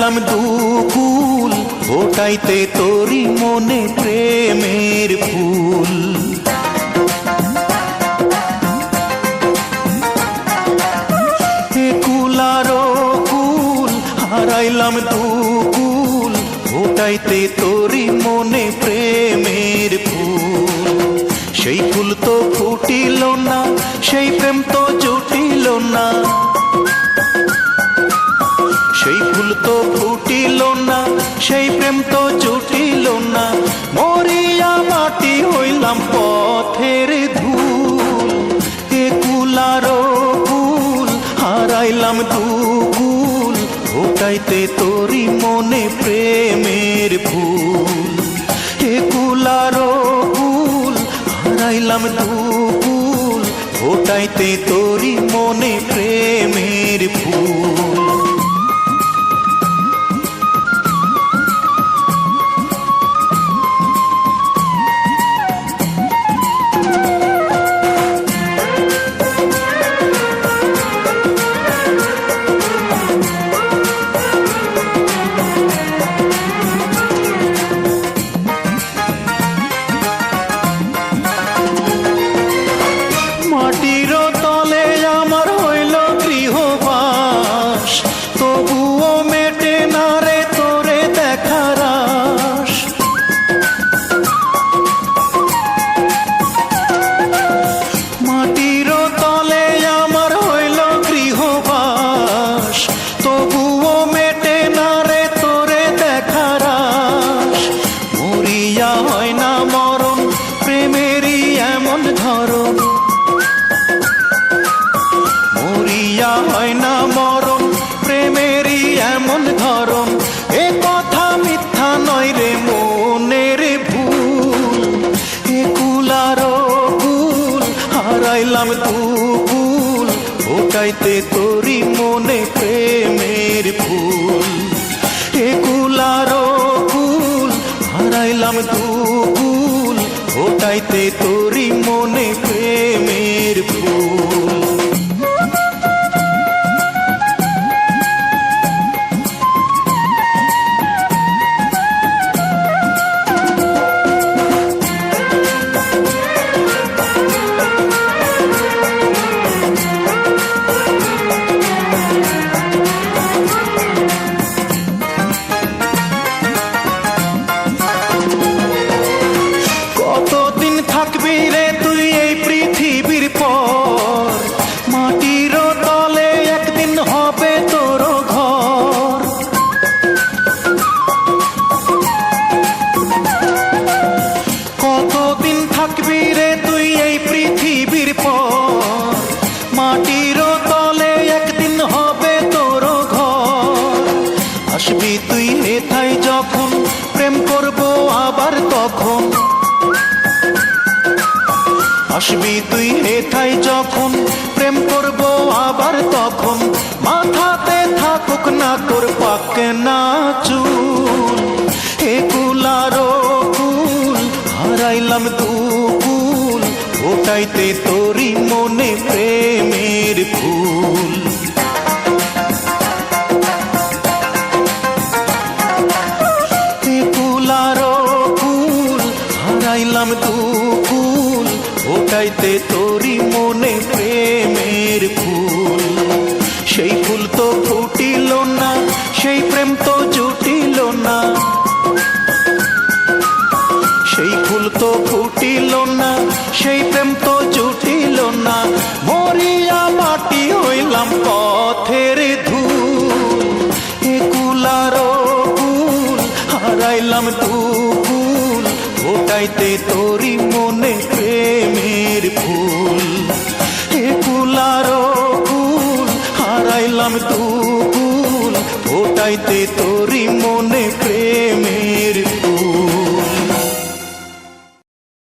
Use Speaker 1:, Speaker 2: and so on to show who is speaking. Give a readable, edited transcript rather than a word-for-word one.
Speaker 1: হারাইলাম দুকুল, ফোটাইতে তোরি মনে প্রেমের ফুল। কুল আর কুল হারাইলাম দুকুল, ফোটাইতে তোরি মনে প্রেমের ফুল। সেই ফুল তো ফুটিল না, সেই প্রেম তো জুটিল না, সেই ফুল তো ফুটিল না, সেই প্রেম তো জুটিল না। মরিয়া মাটি হইলাম পথের ধুল। এ কুল আর কুল হারাইলাম দুকুল, ফোটাইতে তোরি মনে প্রেমের ফুল। এ কুল আর কুল হারাইলাম দুকুল, ফোটাইতে তোরি মনে প্রেমের ফুল। মাটির তলে আমার হইল গৃহবাস, তবুও মেটে না রে তোরে দেখার আশ। মাটির তলে আমার হইল গৃহবাস, তবুও মেটে না রে তোরে দেখার আশ। মরিয়া হয় না মরণ, প্রেমেরই এমন ধরন। মরিয়া হয় না মরণ, প্রেমেরই এমন ধরন। এ কথা মিথ্যা নয় রে মনের ভুল। এ কুল আর কুল হারাইলাম দুকুল, ফোটাইতে তোরি মনে প্রেমের ফুল। এ কুল আর কুল হারাইলাম দুকুল, ফোটাইতে তোরি মনে প্রেমের ফুল। কতদিন থাকবি রে তুই এই পৃথিবীর পর, মাটির তলে একদিন হবে তোর ঘর। কতদিন থাকবি রে তুই এই পৃথিবীর পর, মাটির তলে একদিন হবে তোর ঘর। আসবি তুই হেথায় যখন, প্রেম করবো আবার তখন। আসবি তুই হেথায় যখন, প্রেম করবো আবার তখন। মাথাতে থাকুক না তোর পাকে না চুল। হে কুল আর কুল হারাইলাম দুকুল, ফোটাইতে তোরি মনে প্রেমের ফুল। হে কুল আর কুল হারাইলাম দুকুল, ফোটাইতে তোরি মনে প্রেমের ফুল। সেই ফুল তো ফুটিল না, সেই প্রেম তো জুটিল না, সেই ফুল তো ফুটিল না, সেই প্রেম তো জুটিল না। মরিয়া মাটি হইলাম পথের ধুল। এ কুল আর কুল হারাইলাম দুকুল, ফোটাইতে তোরি মনে প্রেমের ফুল। এ কুল আর কুল হারাইলাম দুকুল, ফোটাইতে তোরি মনে প্রেম